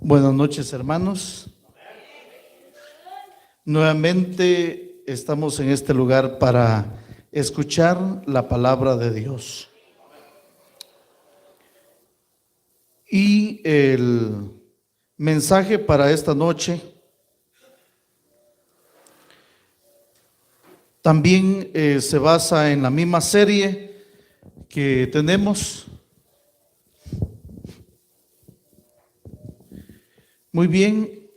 Buenas noches, hermanos. Nuevamente estamos en este lugar para escuchar la palabra de Dios. Y el mensaje para esta noche también se basa en la misma serie que tenemos. Muy bien,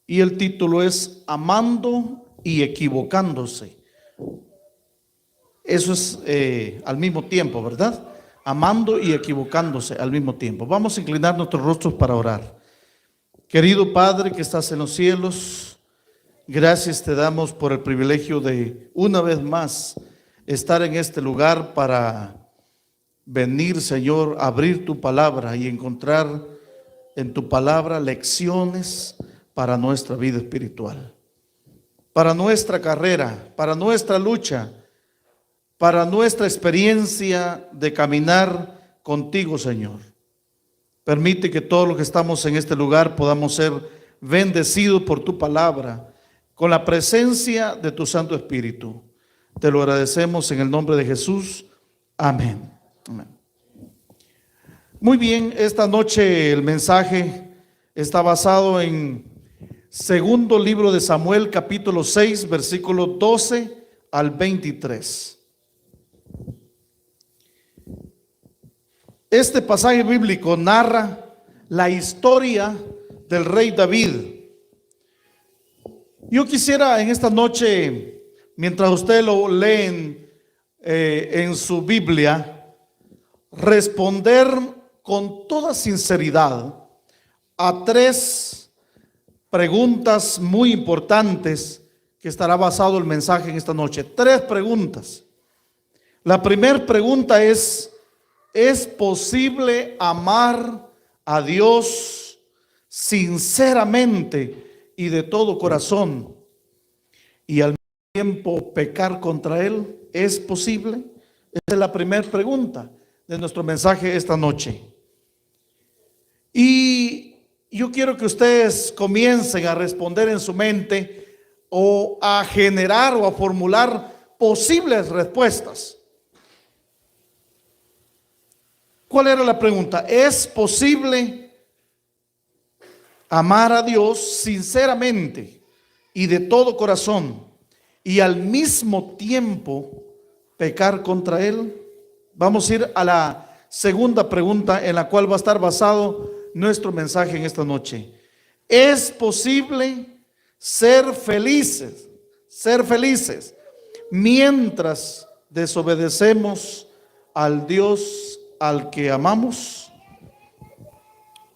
y el título es Amando y equivocándose. Eso es al mismo tiempo, ¿verdad? Amando y equivocándose al mismo tiempo. Vamos a inclinar nuestros rostros para orar. Querido Padre que estás en los cielos, gracias te damos por el privilegio de una vez más estar en este lugar para venir, Señor, a abrir tu palabra y encontrar en tu palabra lecciones para nuestra vida espiritual, para nuestra carrera, para nuestra lucha, para nuestra experiencia de caminar contigo, Señor. Permite que todos los que estamos en este lugar podamos ser bendecidos por tu palabra, con la presencia de tu Santo Espíritu. Te lo agradecemos en el nombre de Jesús. Amén. Amén. Muy bien, esta noche el mensaje está basado en segundo libro de Samuel, capítulo 6, versículo 12 al 23. Este pasaje bíblico narra la historia del rey David. Yo quisiera en esta noche, mientras ustedes lo leen en su Biblia, responder con toda sinceridad a tres preguntas muy importantes que estará basado el mensaje en esta noche. Tres preguntas. La primera pregunta es posible amar a Dios sinceramente y de todo corazón y al mismo tiempo pecar contra Él? ¿Es posible? Esa es la primera pregunta de nuestro mensaje esta noche. Y yo quiero que ustedes comiencen a responder en su mente o a generar o a formular posibles respuestas. ¿Cuál era la pregunta? ¿Es posible amar a Dios sinceramente y de todo corazón y al mismo tiempo pecar contra Él? Vamos a ir a la segunda pregunta en la cual va a estar basado nuestro mensaje en esta noche. ¿Es posible ser felices mientras desobedecemos al Dios al que amamos?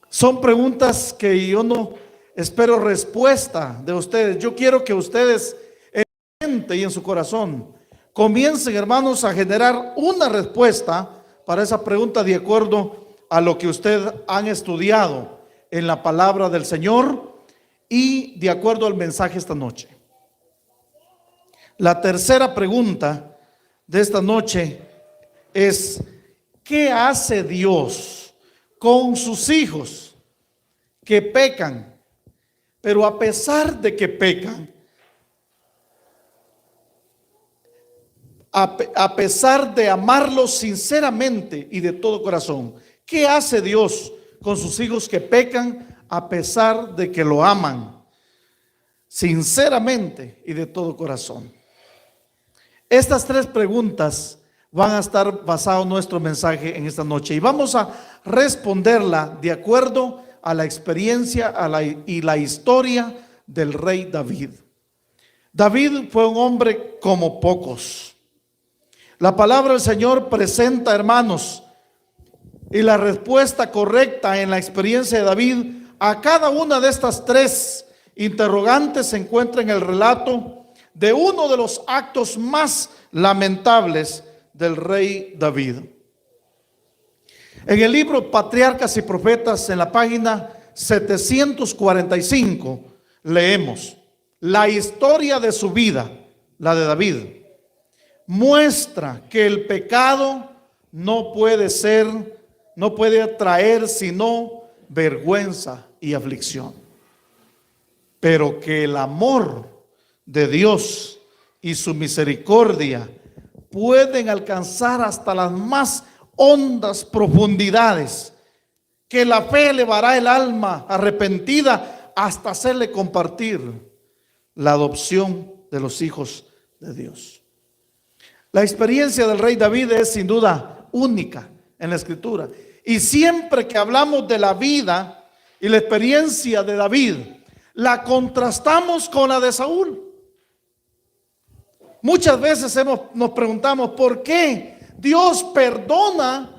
Son preguntas que yo no espero respuesta de ustedes. Yo quiero que ustedes en su mente y en su corazón comiencen, hermanos, a generar una respuesta para esa pregunta de acuerdo a lo que ustedes han estudiado en la palabra del Señor y de acuerdo al mensaje esta noche. La tercera pregunta de esta noche es: ¿qué hace Dios con sus hijos que pecan? Pero a pesar de que pecan, a pesar de amarlos sinceramente y de todo corazón, ¿qué hace Dios con sus hijos que pecan a pesar de que lo aman sinceramente y de todo corazón? Estas tres preguntas van a estar basadas en nuestro mensaje en esta noche y vamos a responderla de acuerdo a la experiencia y la historia del rey David. David fue un hombre como pocos. La palabra del Señor presenta, hermanos, y la respuesta correcta en la experiencia de David a cada una de estas tres interrogantes se encuentra en el relato de uno de los actos más lamentables del rey David. En el libro Patriarcas y Profetas, en la página 745, leemos la historia de su vida, la de David. Muestra que el pecado no puede traer sino vergüenza y aflicción. Pero que el amor de Dios y su misericordia pueden alcanzar hasta las más hondas profundidades, que la fe elevará el alma arrepentida hasta hacerle compartir la adopción de los hijos de Dios. La experiencia del rey David es sin duda única en la Escritura. Y siempre que hablamos de la vida y la experiencia de David, la contrastamos con la de Saúl. Muchas veces nos preguntamos por qué Dios perdona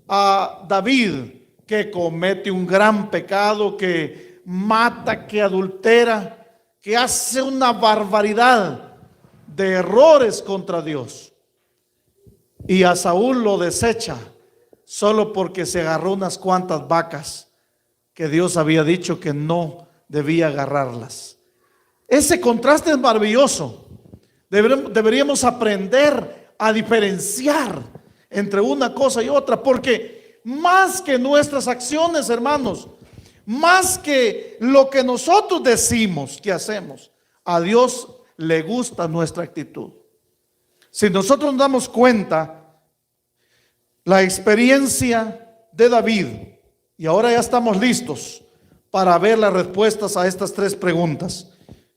a David, que comete un gran pecado, que mata, que adultera, que hace una barbaridad de errores contra Dios, y a Saúl lo desecha solo porque se agarró unas cuantas vacas que Dios había dicho que no debía agarrarlas. Ese contraste es maravilloso. Deberíamos aprender a diferenciar entre una cosa y otra, porque más que nuestras acciones, hermanos, más que lo que nosotros decimos que hacemos, a Dios le gusta nuestra actitud. Si nosotros nos damos cuenta, la experiencia de David, y ahora ya estamos listos para ver las respuestas a estas tres preguntas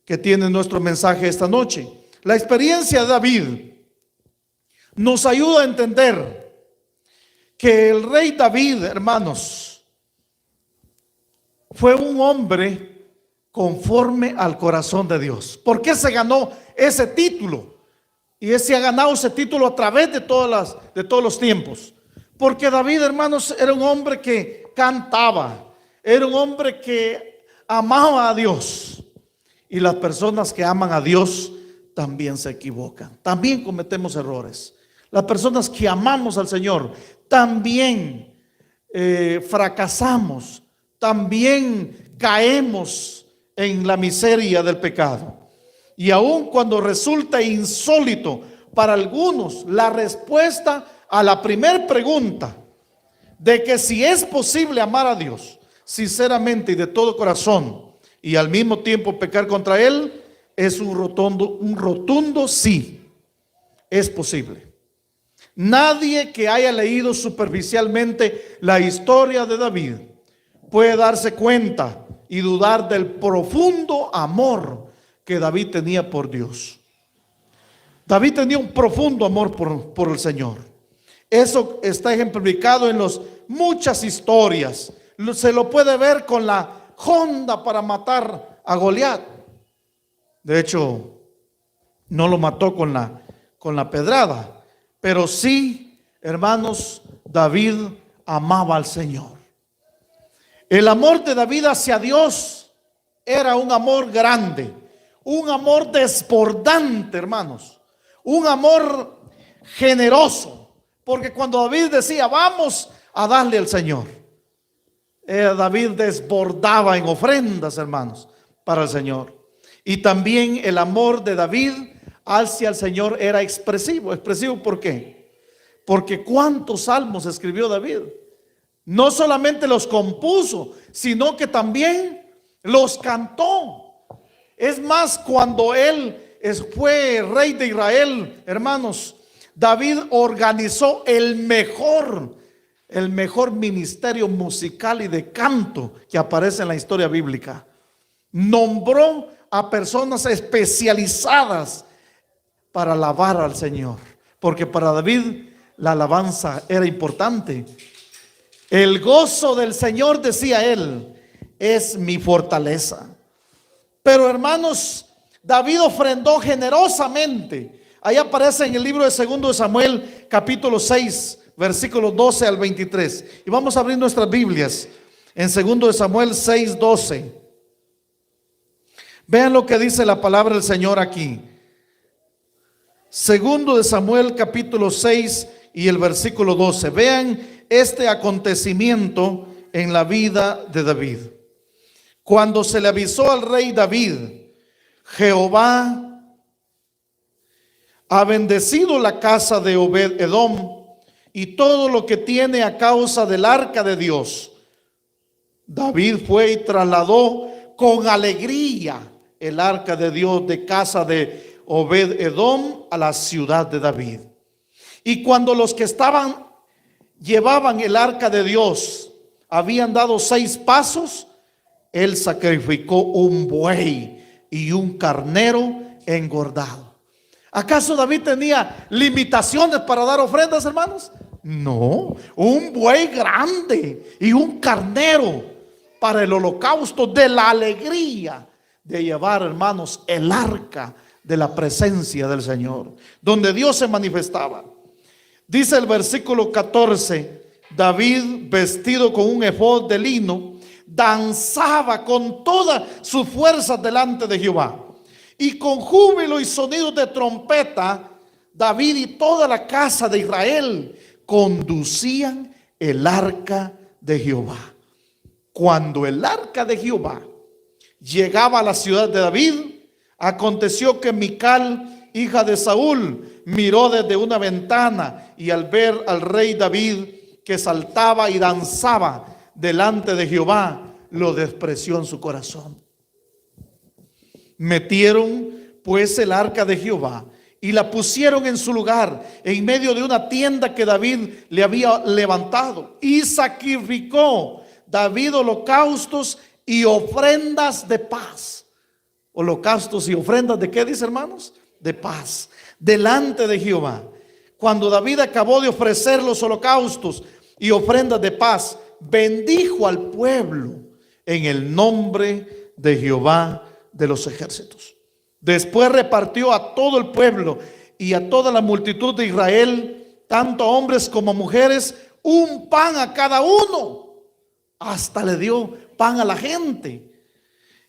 que tiene nuestro mensaje esta noche. La experiencia de David nos ayuda a entender que el rey David, hermanos, fue un hombre conforme al corazón de Dios. ¿Por qué se ganó ese título? Y se ha ganado ese título a través de todos los tiempos. Porque David, hermanos, era un hombre que cantaba, era un hombre que amaba a Dios. Y las personas que aman a Dios también se equivocan, también cometemos errores. Las personas que amamos al Señor también fracasamos, también caemos en la miseria del pecado. Y aun cuando resulta insólito para algunos la respuesta a la primera pregunta de que si es posible amar a Dios sinceramente y de todo corazón y al mismo tiempo pecar contra Él, es un rotundo sí, es posible. Nadie que haya leído superficialmente la historia de David puede darse cuenta y dudar del profundo amor que David tenía por Dios. David tenía un profundo amor por el Señor. Eso está ejemplificado en muchas historias. Se lo puede ver con la honda para matar a Goliat. De hecho, no lo mató con la pedrada, pero sí, hermanos, David amaba al Señor. El amor de David hacia Dios era un amor grande, un amor desbordante, hermanos, un amor generoso. Porque cuando David decía, vamos a darle al Señor, David desbordaba en ofrendas, hermanos, para el Señor. Y también el amor de David hacia el Señor era expresivo. ¿Expresivo por qué? Porque ¿cuántos salmos escribió David? No solamente los compuso, sino que también los cantó. Es más, cuando él fue rey de Israel, hermanos, David organizó el mejor ministerio musical y de canto que aparece en la historia bíblica. Nombró a personas especializadas para alabar al Señor, porque para David la alabanza era importante. El gozo del Señor, decía él, es mi fortaleza. Pero hermanos, David ofrendó generosamente. Ahí aparece en el libro de 2 de Samuel, capítulo 6, versículos 12 al 23. Y vamos a abrir nuestras Biblias en 2 de Samuel 6, 12. Vean lo que dice la palabra del Señor aquí. 2 de Samuel, capítulo 6 y el versículo 12. Vean este acontecimiento en la vida de David. Cuando se le avisó al rey David, Jehová ha bendecido la casa de Obed-edom y todo lo que tiene a causa del arca de Dios. David fue y trasladó con alegría el arca de Dios de casa de Obed-edom a la ciudad de David. Y cuando los que llevaban el arca de Dios habían dado 6 pasos, él sacrificó un buey y un carnero engordado. ¿Acaso David tenía limitaciones para dar ofrendas, hermanos? No, un buey grande y un carnero para el holocausto, de la alegría de llevar, hermanos, el arca de la presencia del Señor, donde Dios se manifestaba. Dice el versículo 14: David, vestido con un efod de lino, danzaba con todas sus fuerzas delante de Jehová. Y con júbilo y sonidos de trompeta, David y toda la casa de Israel conducían el arca de Jehová. Cuando el arca de Jehová llegaba a la ciudad de David, aconteció que Mical, hija de Saúl, miró desde una ventana, y al ver al rey David que saltaba y danzaba delante de Jehová, lo despreció en su corazón. Metieron pues el arca de Jehová y la pusieron en su lugar, en medio de una tienda que David le había levantado, y sacrificó David holocaustos y ofrendas de paz. Holocaustos y ofrendas de ¿qué dice, hermanos? De paz, delante de Jehová. Cuando David acabó de ofrecer los holocaustos y ofrendas de paz, bendijo al pueblo en el nombre de Jehová de los ejércitos. Después repartió a todo el pueblo y a toda la multitud de Israel, tanto hombres como mujeres, un pan a cada uno. Hasta le dio pan a la gente.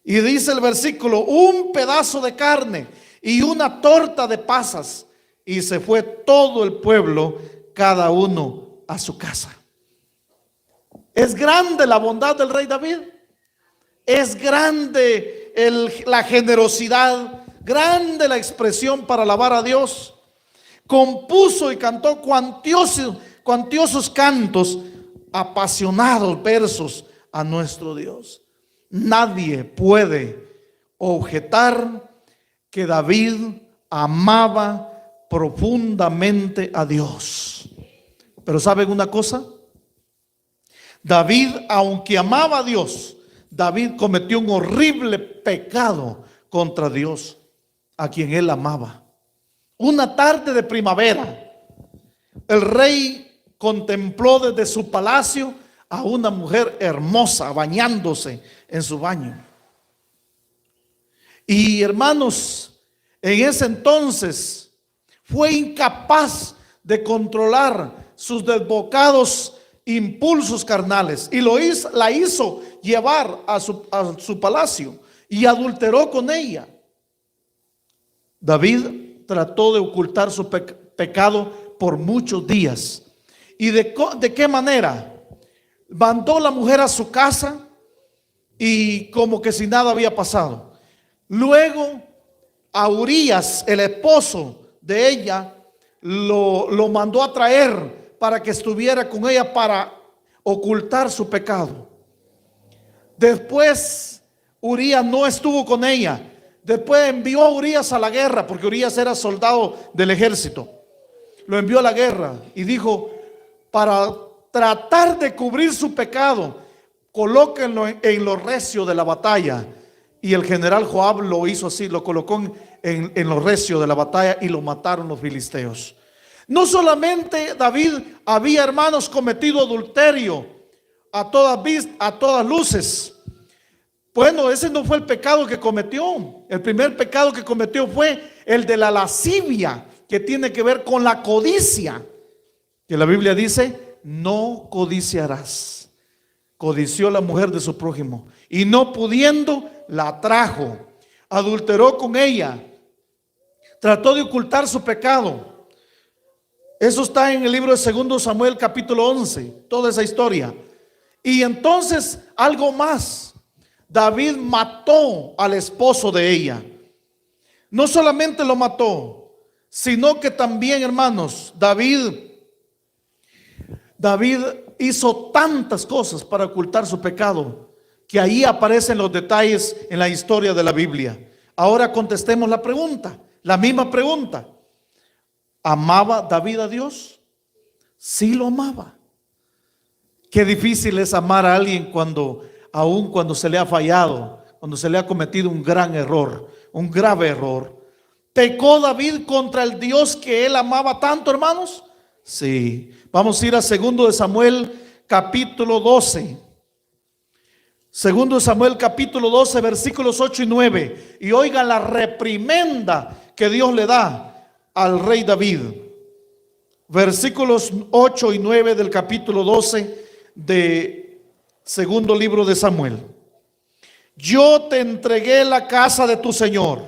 Y dice el versículo: un pedazo de carne y una torta de pasas. Y se fue todo el pueblo, cada uno a su casa. Es grande la bondad del rey David. Es grande la generosidad, grande la expresión para alabar a Dios. Compuso y cantó cuantiosos cantos, apasionados versos a nuestro Dios. Nadie puede objetar que David amaba profundamente a Dios. Pero ¿saben una cosa? David, aunque amaba a Dios, David cometió un horrible pecado contra Dios, a quien él amaba. Una tarde de primavera, el rey contempló desde su palacio a una mujer hermosa bañándose en su baño. Y hermanos, en ese entonces fue incapaz de controlar sus desbocados impulsos carnales y la hizo llevar a su palacio y adulteró con ella. David trató de ocultar su pecado por muchos días. ¿Y de qué manera? Mandó la mujer a su casa y como que si nada había pasado. Luego a Urías, el esposo de ella, lo mandó a traer para que estuviera con ella para ocultar su pecado. Después Urías no estuvo con ella. Después envió a Urías a la guerra, porque Urías era soldado del ejército. Lo envió a la guerra y dijo: para tratar de cubrir su pecado, colóquenlo en lo recio de la batalla. Y el general Joab lo hizo así, lo colocó en lo recio de la batalla y lo mataron los filisteos. No solamente David había, hermanos, cometido adulterio a todas luces. Bueno, ese no fue el pecado que cometió. El primer pecado que cometió fue el de la lascivia, que tiene que ver con la codicia, que la Biblia dice: no codiciarás. Codició la mujer de su prójimo y no pudiendo la trajo, adulteró con ella, trató de ocultar su pecado. Eso está en el libro de 2 Samuel capítulo 11, toda esa historia. Y entonces algo más: David mató al esposo de ella. No solamente lo mató, sino que también, hermanos, David hizo tantas cosas para ocultar su pecado, que ahí aparecen los detalles en la historia de la Biblia. Ahora contestemos la pregunta, la misma pregunta. ¿Amaba David a Dios? Sí lo amaba. Qué difícil es amar a alguien aun cuando se le ha fallado, cuando se le ha cometido un gran error, un grave error. ¿Pecó David contra el Dios que él amaba tanto, hermanos? Sí. Vamos a ir a 2 de Samuel capítulo 12. 2 de Samuel capítulo 12 versículos 8 y 9. Y oigan la reprimenda que Dios le da al rey David. Versículos 8 y 9 del capítulo 12 de segundo libro de Samuel. Yo te entregué la casa de tu Señor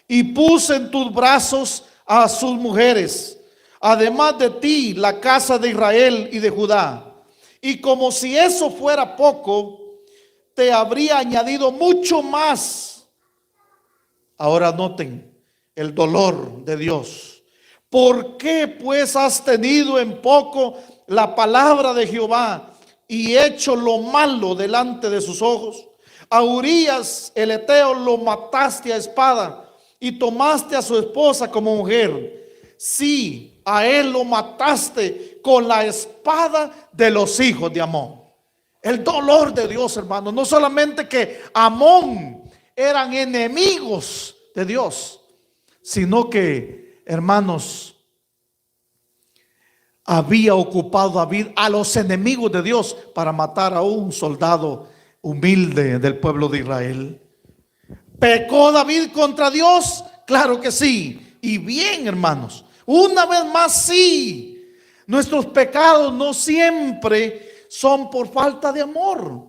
y puse en tus brazos a sus mujeres, además de ti la casa de Israel y de Judá. Y como si eso fuera poco, te habría añadido mucho más. Ahora noten el dolor de Dios. ¿Por qué pues has tenido en poco la palabra de Jehová y hecho lo malo delante de sus ojos? A Urías el Eteo lo mataste a espada y tomaste a su esposa como mujer. Sí, a él lo mataste con la espada de los hijos de Amón. El dolor de Dios, hermanos, no solamente que Amón eran enemigos de Dios, sino que, hermanos, había ocupado David a los enemigos de Dios para matar a un soldado humilde del pueblo de Israel. ¿Pecó David contra Dios? Claro que sí. Y bien, hermanos, una vez más sí. Nuestros pecados no siempre son por falta de amor.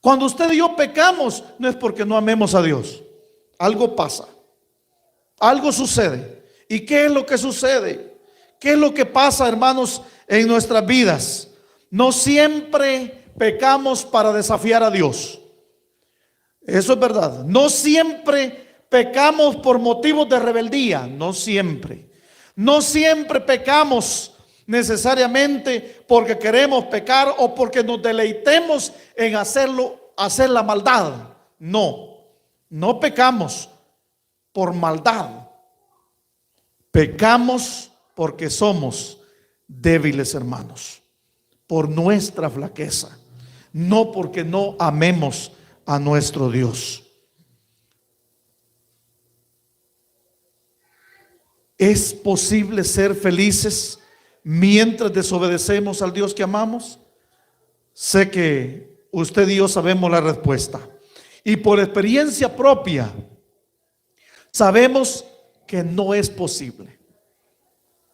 Cuando usted y yo pecamos, no es porque no amemos a Dios. Algo pasa, algo sucede. ¿Y qué es lo que sucede? ¿Qué es lo que pasa, hermanos, en nuestras vidas? No siempre pecamos para desafiar a Dios. Eso es verdad. No siempre pecamos por motivos de rebeldía. No siempre. No siempre pecamos necesariamente porque queremos pecar o porque nos deleitemos en hacer la maldad. No, no pecamos por maldad. Pecamos porque somos débiles, hermanos, por nuestra flaqueza, no porque no amemos a nuestro Dios. ¿Es posible ser felices mientras desobedecemos al Dios que amamos? Sé que usted y yo sabemos la respuesta. Y por experiencia propia, sabemos que no es posible.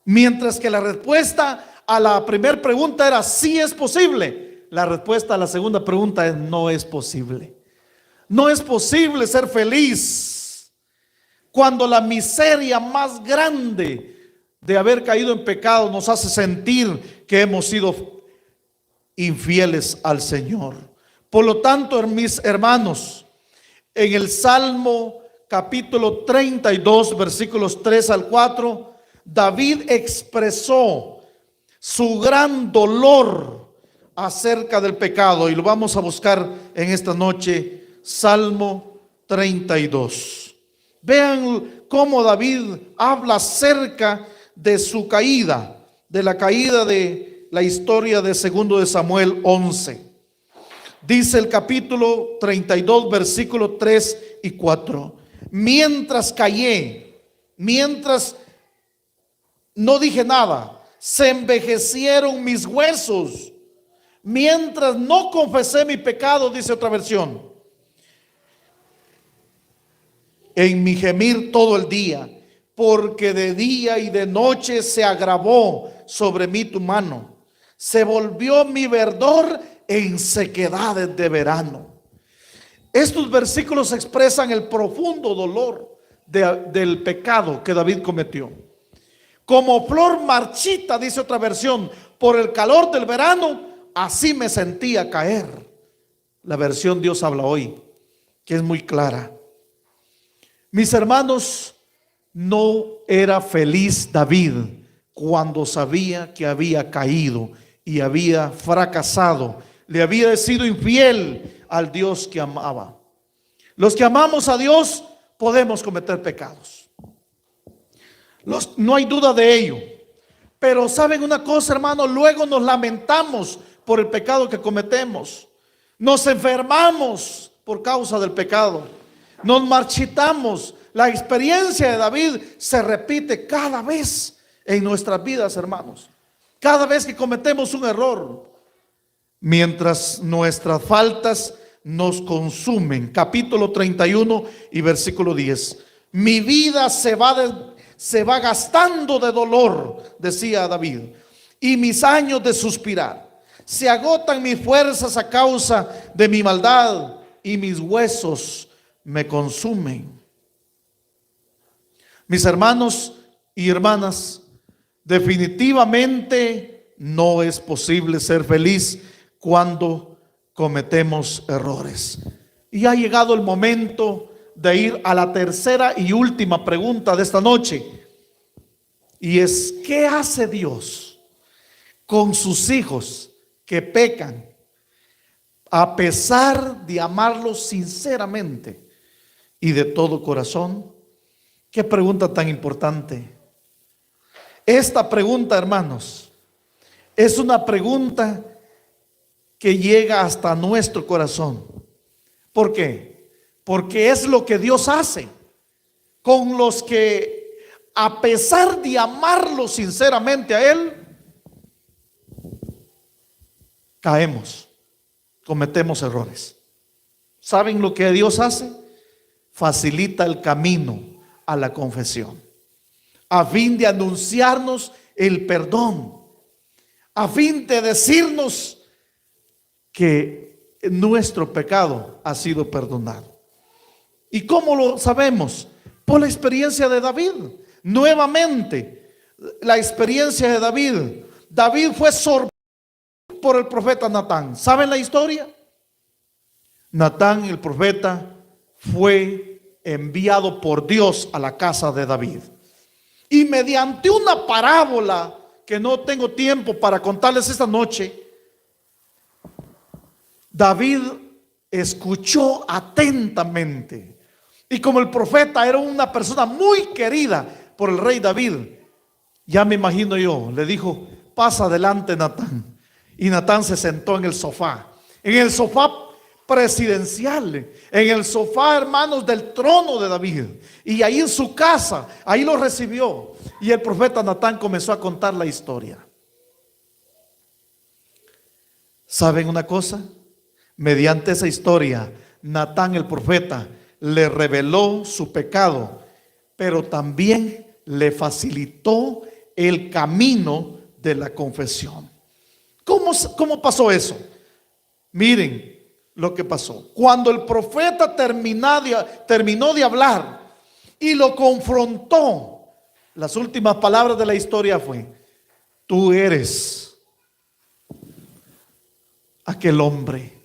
Mientras que la respuesta a la primera pregunta era sí es posible, la respuesta a la segunda pregunta es no es posible. No es posible ser feliz cuando la miseria más grande de haber caído en pecado nos hace sentir que hemos sido infieles al Señor. Por lo tanto, mis hermanos, en el Salmo capítulo 32, versículos 3 al 4, David expresó su gran dolor acerca del pecado, y lo vamos a buscar en esta noche. Salmo 32. Vean cómo David habla acerca de su caída, de la caída de la historia de 2 de Samuel 11. Dice el capítulo 32, versículos 3 y 4. Mientras callé, mientras no dije nada, se envejecieron mis huesos. Mientras no confesé mi pecado, dice otra versión, en mi gemir todo el día, porque de día y de noche se agravó sobre mí tu mano. Se volvió mi verdor en sequedades de verano. Estos versículos expresan el profundo dolor del pecado que David cometió. Como flor marchita, dice otra versión, por el calor del verano, así me sentía caer. La versión Dios habla hoy, que es muy clara. Mis hermanos, no era feliz David cuando sabía que había caído y había fracasado le había sido infiel al Dios que amaba. Los que amamos a Dios podemos cometer pecados. No hay duda de ello. Pero ¿saben una cosa, hermano? Luego nos lamentamos por el pecado que cometemos. Nos enfermamos por causa del pecado. Nos marchitamos. La experiencia de David se repite cada vez en nuestras vidas, hermanos. Cada vez que cometemos un error, mientras nuestras faltas nos consumen. Capítulo 31 y versículo 10. Mi vida se va gastando de dolor, decía David, y mis años de suspirar. Se agotan mis fuerzas a causa de mi maldad, y mis huesos me consumen. Mis hermanos y hermanas, definitivamente no es posible ser feliz cuando cometemos errores. Y ha llegado el momento de ir a la tercera y última pregunta de esta noche. Y es: ¿qué hace Dios con sus hijos que pecan a pesar de amarlos sinceramente y de todo corazón? Qué pregunta tan importante. Esta pregunta, hermanos, es una pregunta que llega hasta nuestro corazón. ¿Por qué? Porque es lo que Dios hace con los que, a pesar de amarlo sinceramente a Él, caemos, cometemos errores. ¿Saben lo que Dios hace? Facilita el camino a la confesión, a fin de anunciarnos el perdón, a fin de decirnos que nuestro pecado ha sido perdonado. ¿Y cómo lo sabemos? Por la experiencia de David. Nuevamente, la experiencia de David. David fue sorprendido por el profeta Natán. ¿Saben la historia? Natán, el profeta, fue enviado por Dios a la casa de David. Y mediante una parábola que no tengo tiempo para contarles esta noche, David escuchó atentamente. Y como el profeta era una persona muy querida por el rey David, ya me imagino yo, le dijo: pasa adelante, Natán. Y Natán se sentó en el sofá presidencial, en el sofá, hermanos, del trono de David. Y ahí en su casa, ahí lo recibió. Y el profeta Natán comenzó a contar la historia. ¿Saben una cosa? Mediante esa historia, Natán el profeta le reveló su pecado, pero también le facilitó el camino de la confesión. ¿Cómo pasó eso? Miren lo que pasó. Cuando el profeta terminó de hablar y lo confrontó, las últimas palabras de la historia fue: tú eres aquel hombre.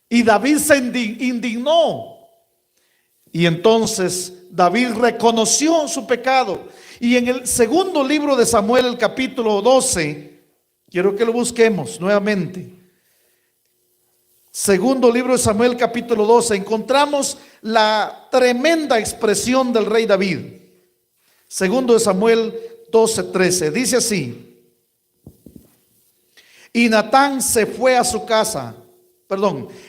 Y David se indignó. Y entonces David reconoció su pecado. Y en el segundo libro de Samuel, el capítulo 12, quiero que lo busquemos nuevamente. Segundo libro de Samuel, capítulo 12, encontramos la tremenda expresión del rey David. Segundo de Samuel 12:13, dice así: y Natán se fue a su casa.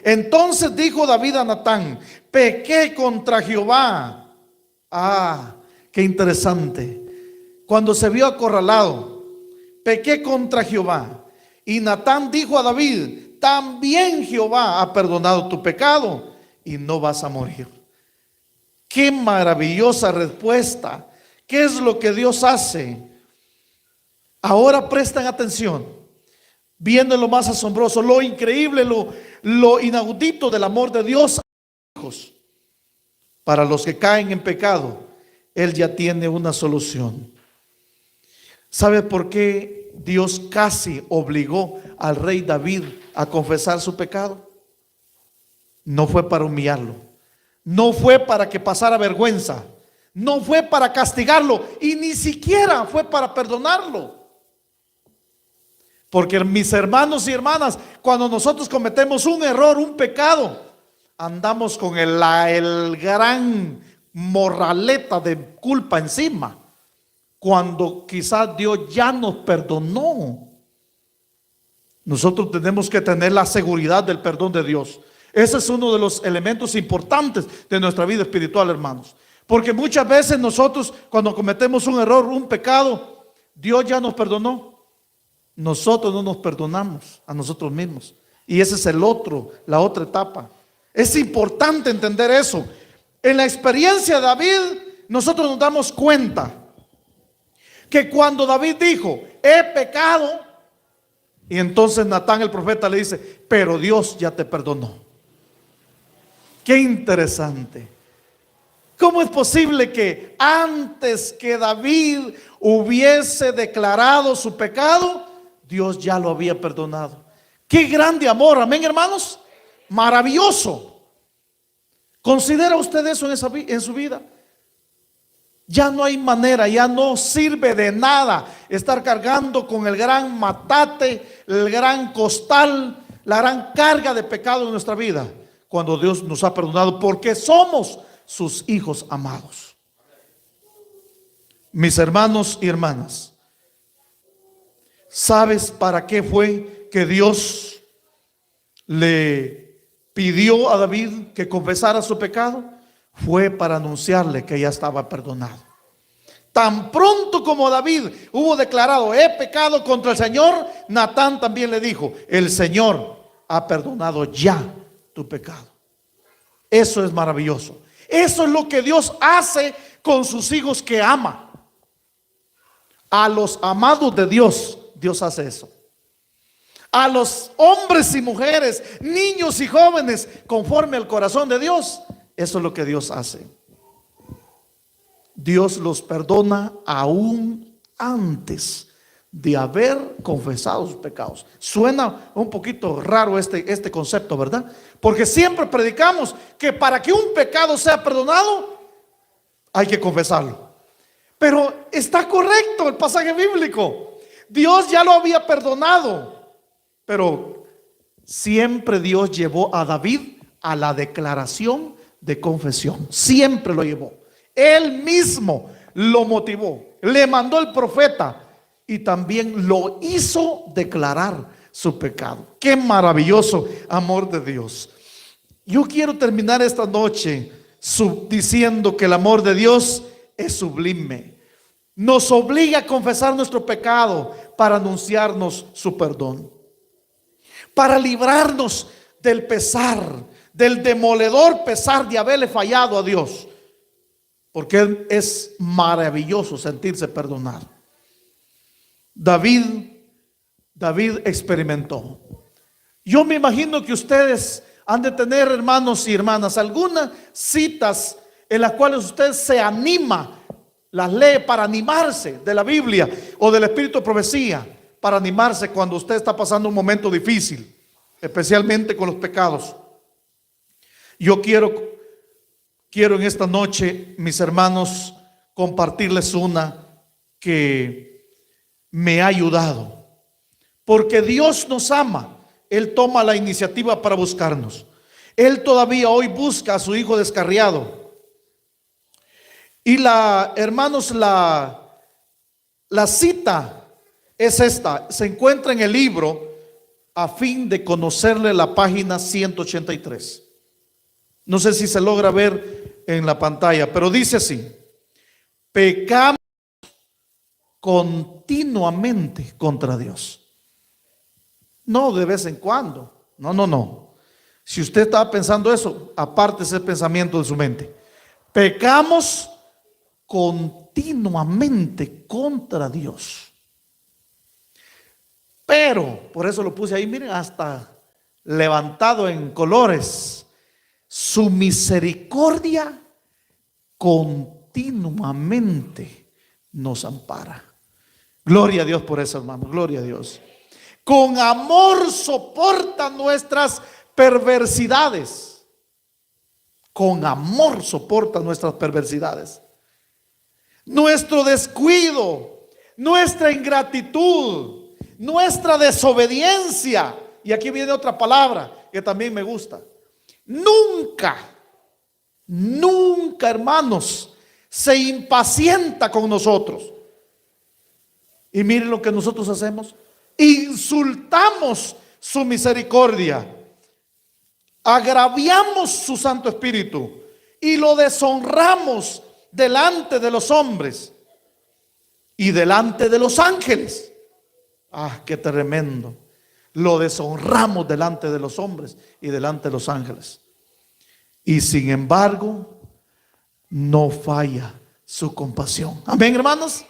Entonces dijo David a Natán: pequé contra Jehová. Qué interesante. Cuando se vio acorralado, pequé contra Jehová. Y Natán dijo a David: también Jehová ha perdonado tu pecado y no vas a morir. Qué maravillosa respuesta. ¿Qué es lo que Dios hace? Ahora prestan atención. Viendo lo más asombroso, lo increíble, lo inaudito del amor de Dios a sus hijos. Para los que caen en pecado, Él ya tiene una solución. ¿Sabe por qué Dios casi obligó al rey David a confesar su pecado? No fue para humillarlo, no fue para que pasara vergüenza, no fue para castigarlo, y ni siquiera fue para perdonarlo. Porque mis hermanos y hermanas, cuando nosotros cometemos un error, un pecado, andamos con el gran morraleta de culpa encima, cuando quizás Dios ya nos perdonó. Nosotros tenemos que tener la seguridad del perdón de Dios. Ese es uno de los elementos importantes de nuestra vida espiritual, hermanos. Porque muchas veces nosotros, cuando cometemos un error, un pecado, Dios ya nos perdonó. Nosotros no nos perdonamos a nosotros mismos. Y ese es la otra etapa. Es importante entender eso. En la experiencia de David, nosotros nos damos cuenta que cuando David dijo, he pecado, y entonces Natán el profeta le dice, pero Dios ya te perdonó. Qué interesante. ¿Cómo es posible que antes que David hubiese declarado su pecado, Dios ya lo había perdonado? Qué grande amor, amén, hermanos. Maravilloso. ¿Considera usted eso en su vida? Ya no hay manera, ya no sirve de nada estar cargando con el gran matate, el gran costal, la gran carga de pecado en nuestra vida, cuando Dios nos ha perdonado, porque somos sus hijos amados. Mis hermanos y hermanas, ¿sabes para qué fue que Dios le pidió a David que confesara su pecado? Fue para anunciarle que ya estaba perdonado. Tan pronto como David hubo declarado, he pecado contra el Señor, Natán también le dijo, el Señor ha perdonado ya tu pecado. Eso es maravilloso. Eso es lo que Dios hace con sus hijos que ama. A los amados de Dios, Dios hace eso. A los hombres y mujeres, niños y jóvenes, conforme al corazón de Dios, eso es lo que Dios hace. Dios los perdona aún antes de haber confesado sus pecados. Suena un poquito raro este concepto, ¿verdad? Porque siempre predicamos que para que un pecado sea perdonado, hay que confesarlo. Pero está correcto el pasaje bíblico. Dios ya lo había perdonado, pero siempre Dios llevó a David a la declaración de confesión. Siempre lo llevó. Él mismo lo motivó, le mandó el profeta y también lo hizo declarar su pecado. Qué maravilloso amor de Dios. Yo quiero terminar esta noche diciendo que el amor de Dios es sublime. Nos obliga a confesar nuestro pecado para anunciarnos su perdón, para librarnos del pesar, del demoledor pesar de haberle fallado a Dios, porque es maravilloso sentirse perdonado. David experimentó. Yo me imagino que ustedes han de tener, hermanos y hermanas, algunas citas en las cuales usted se anima, las lee para animarse, de la Biblia o del Espíritu de Profecía, para animarse cuando usted está pasando un momento difícil, especialmente con los pecados. Yo quiero en esta noche, mis hermanos, compartirles una que me ha ayudado. Porque Dios nos ama. Él toma la iniciativa para buscarnos. Él todavía hoy busca a su hijo descarriado. Y hermanos, la cita es esta. Se encuentra en el libro A fin de conocerle, la página 183. No sé si se logra ver en la pantalla, pero dice así: pecamos continuamente contra Dios. No de vez en cuando. No. Si usted estaba pensando eso, aparte ese pensamiento de su mente. Pecamos continuamente contra Dios. Pero, por eso lo puse ahí, miren, hasta levantado en colores. Su misericordia continuamente nos ampara. Gloria a Dios por eso, hermano. Gloria a Dios. Con amor soporta nuestras perversidades. Con amor soporta nuestras perversidades. Nuestro descuido, nuestra ingratitud, nuestra desobediencia. Y aquí viene otra palabra que también me gusta. Nunca, nunca, hermanos, se impacienta con nosotros. Y miren lo que nosotros hacemos. Insultamos su misericordia, agraviamos su Santo Espíritu y lo deshonramos delante de los hombres y delante de los ángeles. Ah, qué tremendo. Lo deshonramos delante de los hombres y delante de los ángeles. Y sin embargo, no falla su compasión. Amén, hermanos.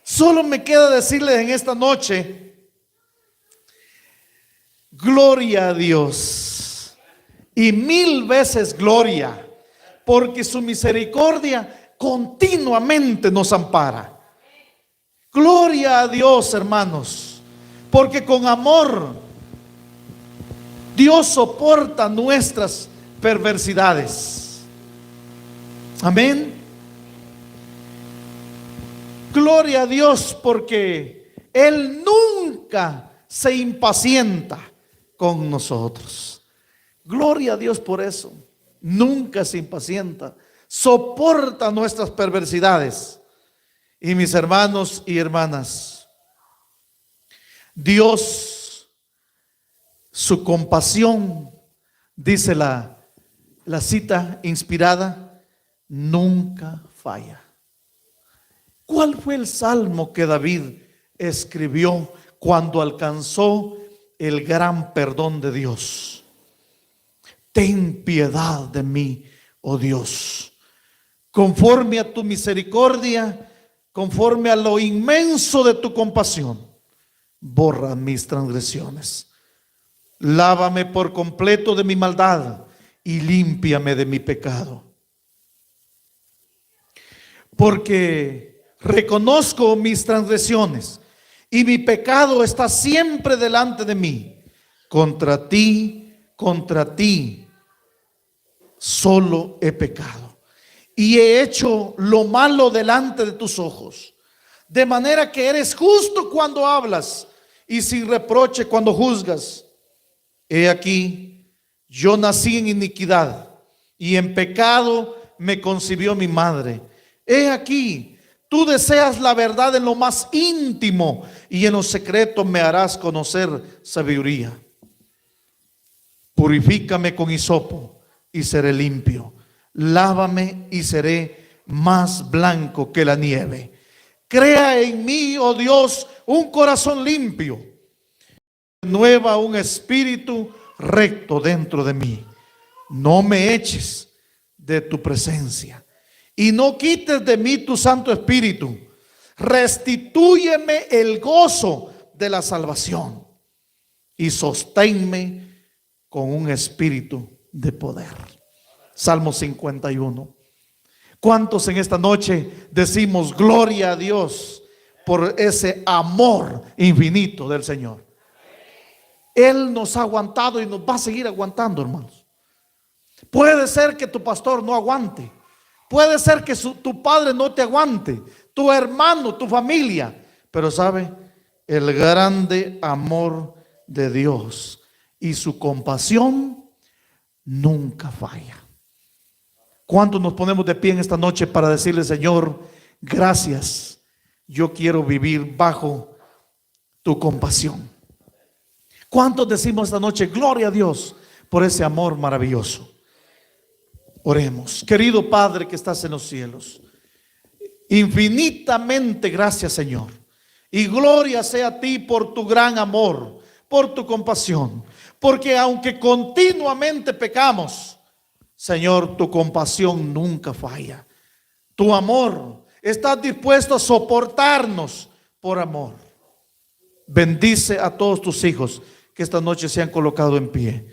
Solo me queda decirles en esta noche, gloria a Dios y 1000 veces gloria, porque su misericordia continuamente nos ampara. Gloria a Dios, hermanos, porque con amor Dios soporta nuestras perversidades. Amén. Gloria a Dios, porque Él nunca se impacienta con nosotros. Gloria a Dios por eso. Nunca se impacienta. Soporta nuestras perversidades. Y mis hermanos y hermanas, Dios, su compasión, dice la cita inspirada, nunca falla. ¿Cuál fue el salmo que David escribió cuando alcanzó el gran perdón de Dios? Ten piedad de mí, oh Dios, conforme a tu misericordia, conforme a lo inmenso de tu compasión, borra mis transgresiones. Lávame por completo de mi maldad y límpiame de mi pecado. Porque reconozco mis transgresiones y mi pecado está siempre delante de mí. Contra ti solo he pecado y he hecho lo malo delante de tus ojos, de manera que eres justo cuando hablas y sin reproche cuando juzgas. He aquí, yo nací en iniquidad y en pecado me concibió mi madre. He aquí, tú deseas la verdad en lo más íntimo y en lo secreto me harás conocer sabiduría. Purifícame con hisopo y seré limpio. Lávame y seré más blanco que la nieve. Crea en mí, oh Dios, un corazón limpio. Renueva un espíritu recto dentro de mí. No me eches de tu presencia y no quites de mí tu Santo Espíritu. Restitúyeme el gozo de la salvación y sosténme con un espíritu de poder. Salmo 51. ¿Cuántos en esta noche decimos gloria a Dios por ese amor infinito del Señor? Él nos ha aguantado y nos va a seguir aguantando, hermanos. Puede ser que tu pastor no aguante. Puede ser que tu padre no te aguante, tu hermano, tu familia. Pero sabe, el grande amor de Dios y su compasión nunca falla. ¿Cuántos nos ponemos de pie en esta noche para decirle, Señor, gracias? Yo quiero vivir bajo tu compasión. ¿Cuántos decimos esta noche, gloria a Dios por ese amor maravilloso? Oremos. Querido Padre que estás en los cielos, infinitamente gracias, Señor, y gloria sea a ti por tu gran amor, por tu compasión, porque aunque continuamente pecamos, Señor, tu compasión nunca falla. Tu amor, estás dispuesto a soportarnos por amor. Bendice a todos tus hijos que esta noche se han colocado en pie.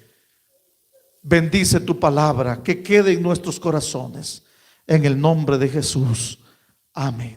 Bendice tu palabra, que quede en nuestros corazones. En el nombre de Jesús. Amén.